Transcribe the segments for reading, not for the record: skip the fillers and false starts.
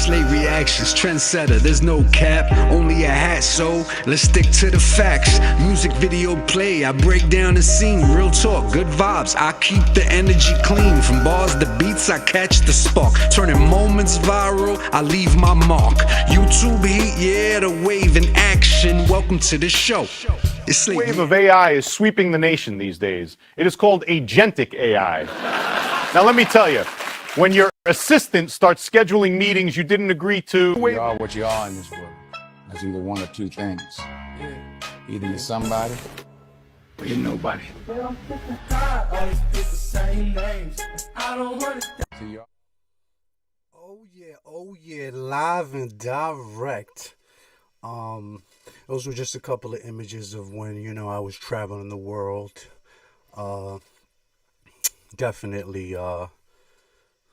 Slate reactions, trendsetter, there's no cap, only a hat, so let's stick to the facts. Music video play, I break down the scene, real talk, good vibes, I keep the energy clean. From bars to beats, I catch the spark, turning moments viral, I leave my mark. YouTube heat, yeah, the wave in action, welcome to the show. The wave of AI is sweeping the nation these days. It is called Agentic AI. Now let me tell you, when your assistant starts scheduling meetings you didn't agree to... You are what you are in this world. There's either one or two things. Either you're somebody or you're nobody. Oh yeah, live and direct. Those were just a couple of images of when, I was traveling the world. Definitely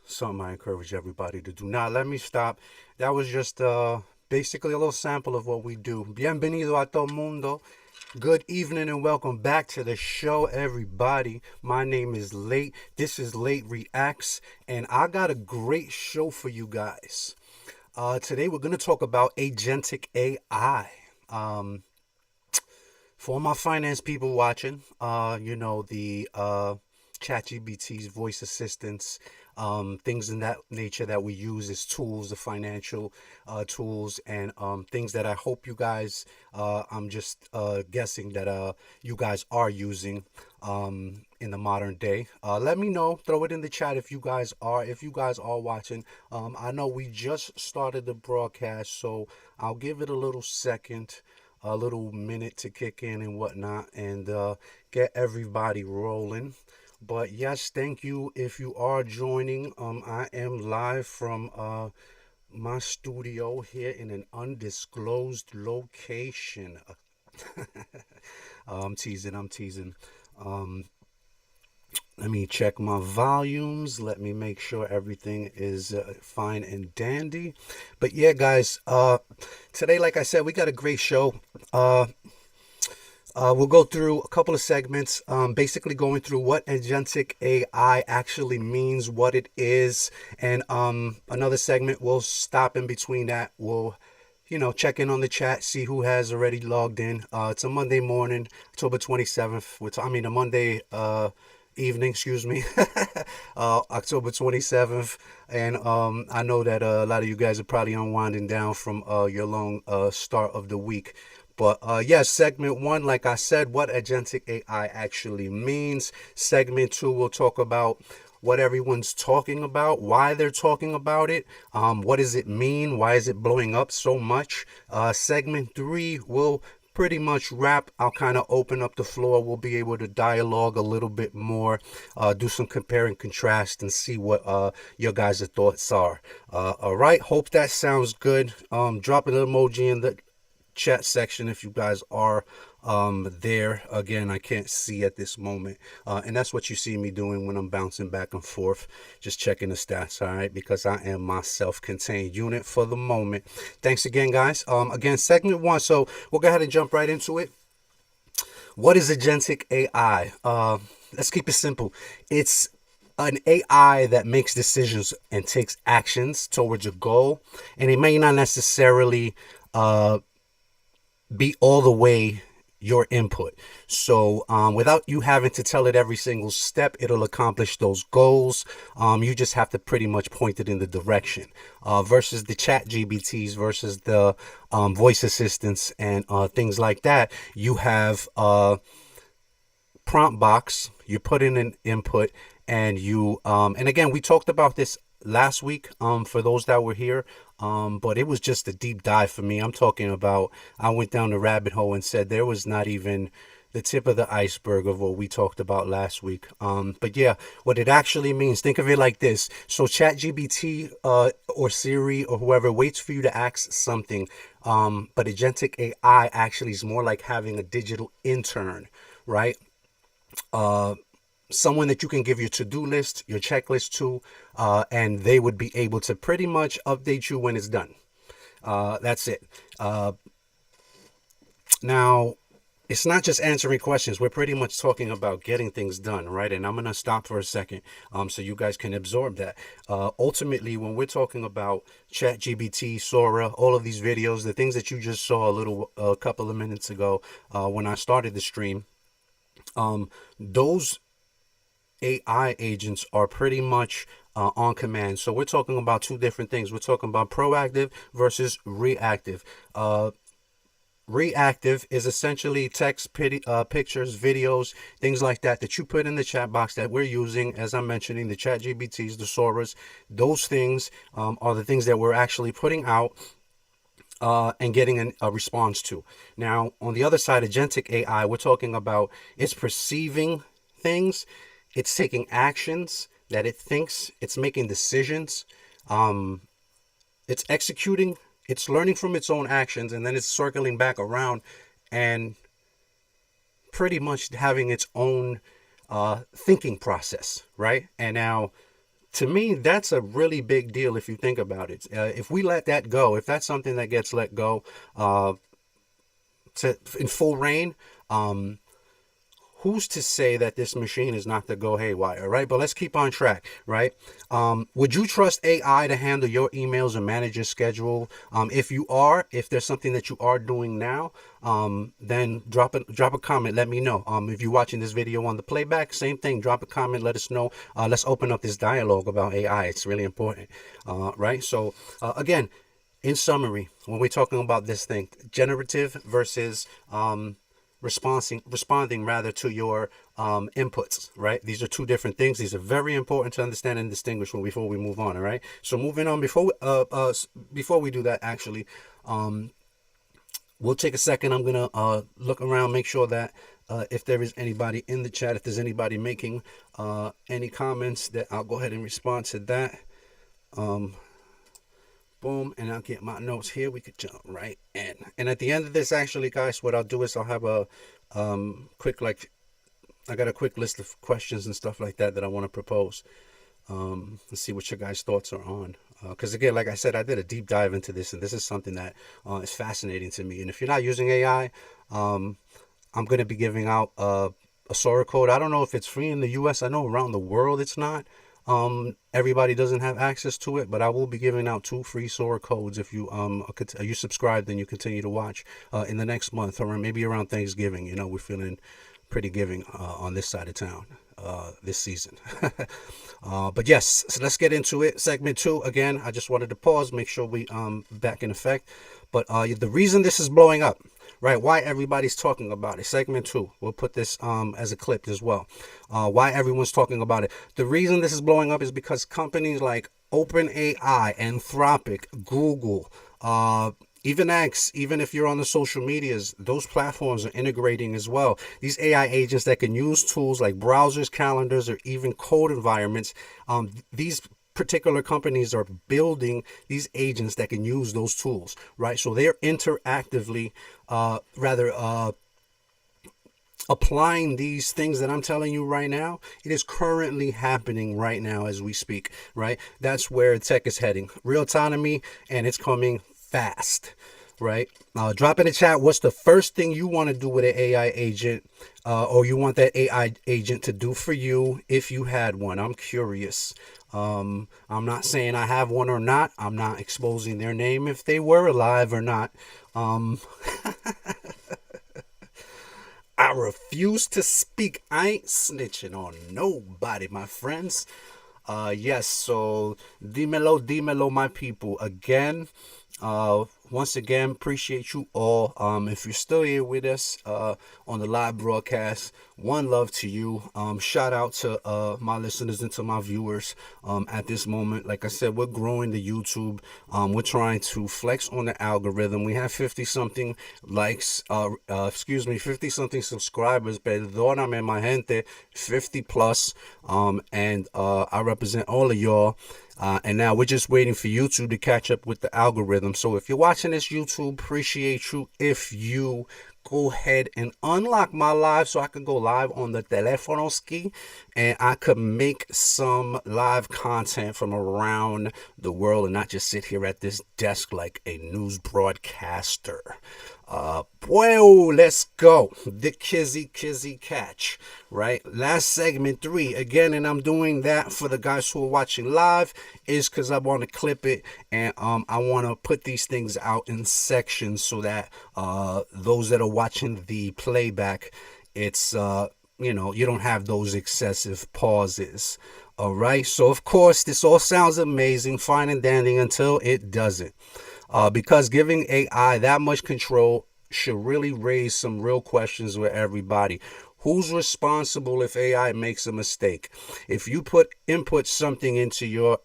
something I encourage everybody to do. Now, let me stop. That was just basically a little sample of what we do. Bienvenido a todo mundo. Good evening and welcome back to the show, everybody. My name is Late. This is Late Reactz, and I got a great show for you guys. Today we're going to talk about Agentic AI. For my finance people watching, the ChatGPT's voice assistants, things in that nature that we use as tools, the financial tools, and things that I hope you guys, I'm just guessing that you guys are using in the modern day. Let me know, throw it in the chat if you guys are watching. I know we just started the broadcast, so I'll give it a little second, a little minute to kick in and whatnot, and get everybody rolling. But yes, thank you if you are joining. I am live from my studio here in an undisclosed location. I'm teasing. Let me check my volumes. Let me make sure everything is fine and dandy. But yeah, guys, today, like I said, we got a great show. We'll go through a couple of segments, basically going through what Agentic AI actually means, what it is, and another segment we'll stop in between that. We'll check in on the chat, see who has already logged in. It's a Monday morning, October 27th. A Monday evening, excuse me, October 27th. And I know that a lot of you guys are probably unwinding down from your long start of the week. But yes, segment one, like I said, what Agentic AI actually means. Segment two, we'll talk about what everyone's talking about, why they're talking about it, what does it mean, why is it blowing up so much. Segment three, we'll pretty much wrap. I'll kind of open up the floor. We'll be able to dialogue a little bit more, do some compare and contrast, and see what your guys' thoughts are. All right, hope that sounds good. Drop an emoji in the chat section if you guys are there. Again, I can't see at this moment, and that's what you see me doing when I'm bouncing back and forth, just checking the stats. All right, because I am my self-contained unit for the moment. Thanks again, guys. Again, segment one, so we'll go ahead and jump right into it. What is Agentic AI? Let's keep it simple. It's an AI that makes decisions and takes actions towards a goal, and it may not necessarily be all the way your input. So without you having to tell it every single step, it'll accomplish those goals. You just have to pretty much point it in the direction. Versus the chat GBTs, versus the voice assistants and things like that, you have prompt box. You put in an input, and you and again, we talked about this last week for those that were here, but it was just a deep dive for me. I'm talking about, I went down the rabbit hole and said there was not even the tip of the iceberg of what we talked about last week. But yeah, what it actually means, think of it like this. So ChatGPT or Siri or whoever waits for you to ask something, but Agentic AI actually is more like having a digital intern, right? Someone that you can give your to-do list, your checklist to, and they would be able to pretty much update you when it's done. That's it. Now, it's not just answering questions. We're pretty much talking about getting things done, right? And I'm going to stop for a second so you guys can absorb that. Ultimately, when we're talking about ChatGPT, Sora, all of these videos, the things that you just saw a couple of minutes ago when I started the stream, those AI agents are pretty much on command. So we're talking about two different things. We're talking about proactive versus reactive. Reactive is essentially text, pictures, videos, things like that that you put in the chat box that we're using. As I'm mentioning, the chat GBTs, the Soras, those things are the things that we're actually putting out and getting a response to. Now, on the other side, Agentic AI, we're talking about it's perceiving things, it's taking actions that it thinks, it's making decisions, it's executing, it's learning from its own actions, and then it's circling back around and pretty much having its own thinking process, right? And now, to me, that's a really big deal if you think about it. If we let that go, if that's something that gets let go in full reign, who's to say that this machine is not to go haywire, right? But let's keep on track, right? Would you trust AI to handle your emails and manage your schedule? If there's something that you are doing now, then drop a comment. Let me know. If you're watching this video on the playback, same thing. Drop a comment. Let us know. Let's open up this dialogue about AI. It's really important, right? So again, in summary, when we're talking about this thing, generative versus responding rather to your inputs, right? These are two different things. These are very important to understand and distinguish before we move on. All right. So moving on, before we do that, actually, we'll take a second. I'm gonna look around, make sure that if there is anybody in the chat, if there's anybody making any comments, that I'll go ahead and respond to that. Boom, and I'll get my notes here. We could jump right in. And at the end of this, actually, guys, what I'll do is I'll have a I got a quick list of questions and stuff like that I want to propose. Let's see what your guys' thoughts are on. Because again, like I said, I did a deep dive into this, and this is something that is fascinating to me. And if you're not using AI, I'm going to be giving out a Sora code. I don't know if it's free in the US. I know around the world it's not. Everybody doesn't have access to it, but I will be giving out 2 free Sora codes if you you subscribe, then you continue to watch in the next month, or maybe around Thanksgiving. You know, we're feeling pretty giving on this side of town this season. But yes, so let's get into it. Segment 2. Again, I just wanted to pause, make sure we back in effect. But the reason this is blowing up, right? Why everybody's talking about it. Segment 2. We'll put this as a clip as well. Why everyone's talking about it. The reason this is blowing up is because companies like OpenAI, Anthropic, Google, even X, even if you're on the social medias, those platforms are integrating as well. These AI agents that can use tools like browsers, calendars, or even code environments, these particular companies are building these agents that can use those tools, right? So they're interactively, applying these things that I'm telling you right now. It is currently happening right now as we speak, right? That's where tech is heading. Real autonomy, and it's coming fast, right? Drop in the chat, what's the first thing you want to do with an AI agent, or you want that AI agent to do for you if you had one? I'm curious. I'm not saying I have one or not. I'm not exposing their name if they were alive or not. I refuse to speak. I ain't snitching on nobody, my friends. Yes, so dímelo, my people. Again, once again, appreciate you all. If you're still here with us on the live broadcast, one love to you. Shout out to my listeners and to my viewers at this moment. Like I said, we're growing the YouTube. We're trying to flex on the algorithm. We have 50-something likes, 50-something subscribers. Perdóname, my gente, 50 plus. And I represent all of y'all. And now we're just waiting for YouTube to catch up with the algorithm. So if you're watching this, YouTube, appreciate you if you go ahead and unlock my live so I can go live on the telephone ski and I could make some live content from around the world and not just sit here at this desk like a news broadcaster. Well, let's go. The Kizzy catch, right? Last segment 3 again, and I'm doing that for the guys who are watching live is because I want to clip it and I want to put these things out in sections so that those that are watching the playback, it's you don't have those excessive pauses. All right. So of course, this all sounds amazing, fine and dandy until it doesn't. Because giving AI that much control should really raise some real questions with everybody. Who's responsible if AI makes a mistake? If you input something into your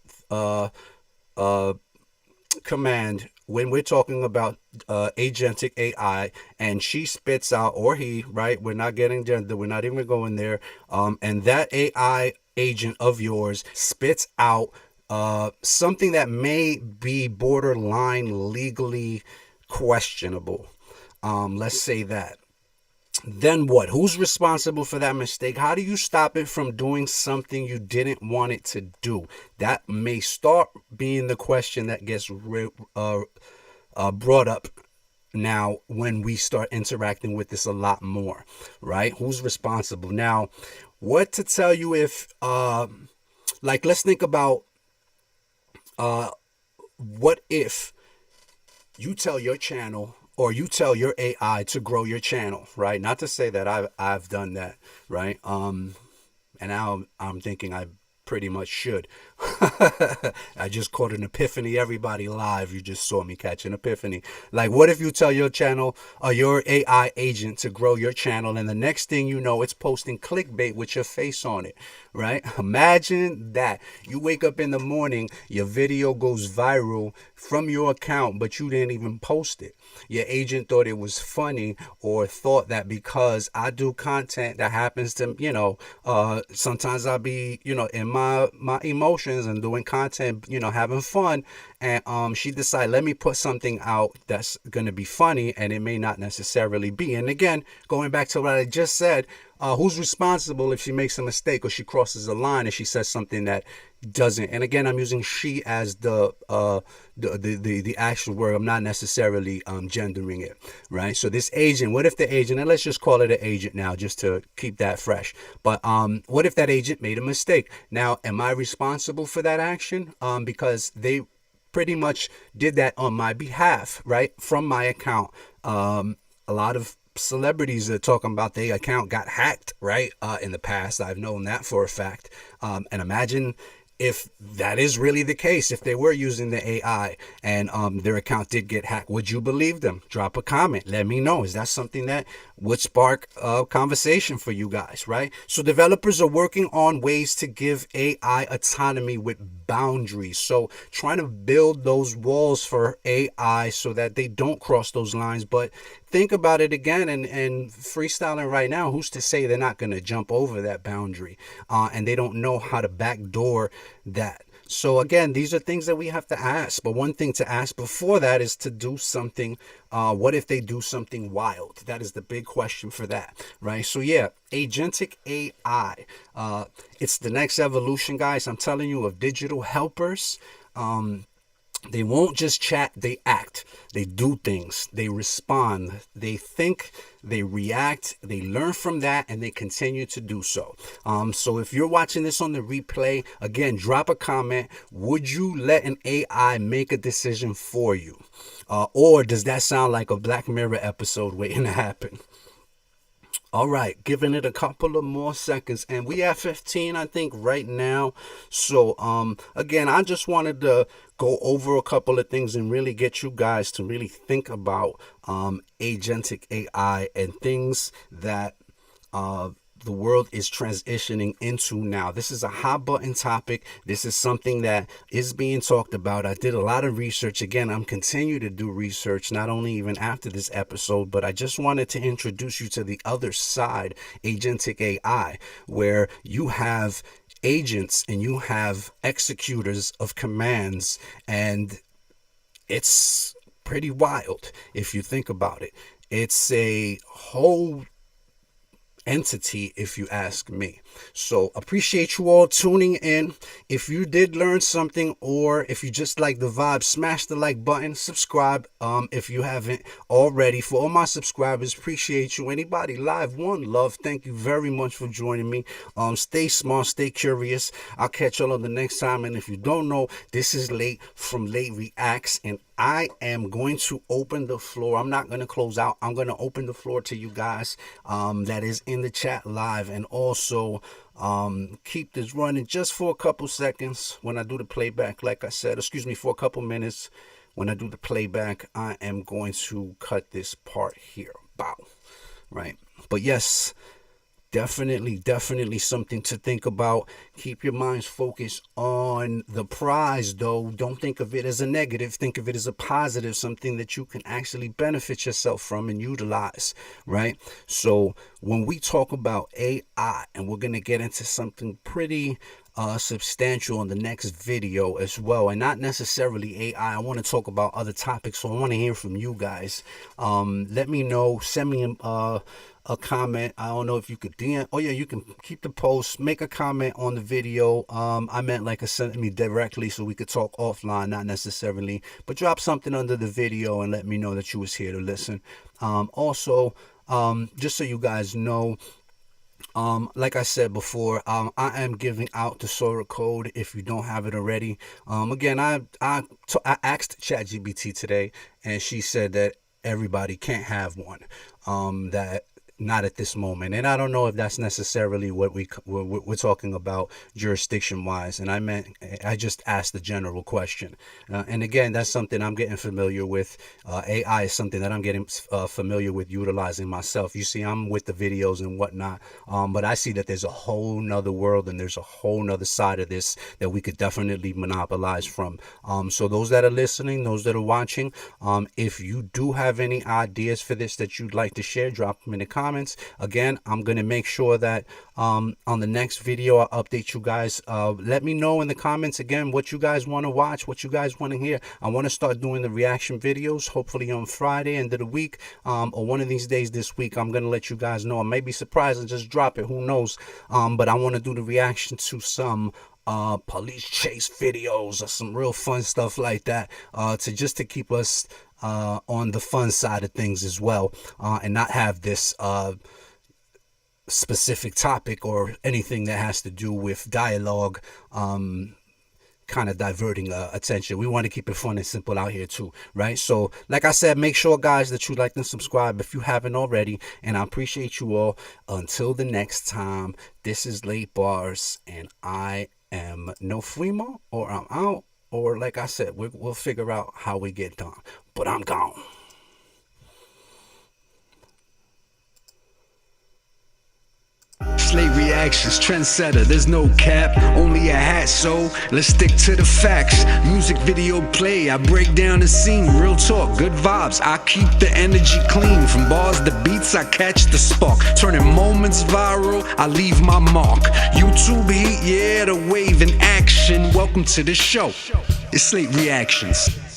command, when we're talking about agentic AI, and she spits out, or he, right? We're not getting gender. We're not even going there. And that AI agent of yours spits out something that may be borderline legally questionable. Let's say that. Then what? Who's responsible for that mistake? How do you stop it from doing something you didn't want it to do? That may start being the question that gets brought up now when we start interacting with this a lot more, right? Who's responsible? Now, what to tell you if, let's think about what if you tell your channel or you tell your AI to grow your channel, right? Not to say that I've done that, right? And now I'm thinking I pretty much should. I just caught an epiphany. Everybody live, you just saw me catch an epiphany. Like, what if you tell your channel or your AI agent to grow your channel, and the next thing you know, it's posting clickbait with your face on it, right? Imagine that. You wake up in the morning, your video goes viral from your account, but you didn't even post it. Your agent thought it was funny, or thought that because I do content that happens to, sometimes I'll be, in my emotions and doing content, having fun. And she decided, let me put something out that's going to be funny, and it may not necessarily be. And again, going back to what I just said, who's responsible if she makes a mistake or she crosses a line and she says something that doesn't? And again, I'm using she as the actual word. I'm not necessarily gendering it, right? So this agent, what if the agent, and let's just call it an agent now, just to keep that fresh. But what if that agent made a mistake? Now, am I responsible for that action? Because they pretty much did that on my behalf, right? From my account. A lot of celebrities are talking about their account got hacked, right? In the past, I've known that for a fact. And imagine if that is really the case, if they were using the AI and their account did get hacked, would you believe them? Drop a comment. Let me know. Is that something that would spark a conversation for you guys, right? So developers are working on ways to give AI autonomy with boundaries. So trying to build those walls for AI so that they don't cross those lines. But think about it again, and freestyling right now, who's to say they're not going to jump over that boundary and they don't know how to backdoor that? So again, these are things that we have to ask. But one thing to ask before that is to do something. What if they do something wild? That is the big question for that, right? So yeah, agentic AI. It's the next evolution, guys. I'm telling you, of digital helpers. They won't just chat, they act, they do things, they respond, they think, they react, they learn from that, and they continue to do so. So if you're watching this on the replay, again, drop a comment. Would you let an AI make a decision for you? Or does that sound like a Black Mirror episode waiting to happen? All right, giving it a couple of more seconds, and we have 15, I think, right now. So, again, I just wanted to go over a couple of things and really get you guys to really think about agentic AI and things that the world is transitioning into now. This is a hot button topic. This is something that is being talked about. I did a lot of research. Again, I'm continuing to do research, not only even after this episode, but I just wanted to introduce you to the other side, agentic AI, where you have agents and you have executors of commands, and it's pretty wild if you think about it. It's a whole entity, if you ask me. So appreciate you all tuning in. If you did learn something, or if you just like the vibe, smash the like button, subscribe if you haven't already. For all my subscribers, appreciate you. Anybody live, one love, thank you very much for joining me. Stay smart, stay curious. I'll catch y'all on the next time. And if you don't know, this is Late from Late Reacts, and I am going to open the floor. I'm not going to close out. I'm going to open the floor to you guys that is in the chat live. And also keep this running just for a couple seconds when I do the playback. Like I said, excuse me, for a couple minutes when I do the playback. I am going to cut this part here. Bow. Right. But yes, definitely something to think about. Keep your minds focused on the prize, though. Don't think of it as a negative. Think of it as a positive, something that you can actually benefit yourself from and utilize, right? So when we talk about AI, and we're going to get into something pretty substantial in the next video as well, and not necessarily AI. I want to talk about other topics, so I want to hear from you guys. Let me know. Send me a comment. I don't know if you could DM. Oh yeah, you can keep the post, make a comment on the video. I meant like send me directly so we could talk offline, not necessarily, but drop something under the video and let me know that you was here to listen. Also, just so you guys know, like I said before, I am giving out the Sora code if you don't have it already. Again, I asked ChatGPT today, and she said that everybody can't have one. That not at this moment, and I don't know if that's necessarily what we're talking about jurisdiction wise. And I just asked the general question, and again, that's something I'm getting familiar with. AI is something that I'm getting familiar with utilizing myself. You see, I'm with the videos and whatnot, but I see that there's a whole nother world, and there's a whole nother side of this that we could definitely monopolize from. So those that are listening, those that are watching, if you do have any ideas for this that you'd like to share, drop them in the comments. Again, I'm going to make sure that on the next video I'll update you guys. Let me know in the comments again what you guys want to watch, what you guys want to hear. I want to start doing the reaction videos hopefully on Friday, end of the week, or one of these days this week. I'm going to let you guys know. I may be surprised and just drop it, who knows. But I want to do the reaction to some police chase videos or some real fun stuff like that, to keep us on the fun side of things as well, and not have this specific topic or anything that has to do with dialogue kind of diverting attention. We want to keep it fun and simple out here too, right? So like I said, make sure guys that you like and subscribe if you haven't already, and I appreciate you all. Until the next time, this is Late Bars, and I am no Fremo, or I'm out, or like I said, we'll figure out how we get done, but I'm gone. Slate reactions, trendsetter, there's no cap, only a hat, so let's stick to the facts. Music video play, I break down the scene, real talk, good vibes, I keep the energy clean. From bars to beats, I catch the spark, turning moments viral, I leave my mark. YouTube heat, yeah, the wave in action, welcome to the show. It's Slate Reactions.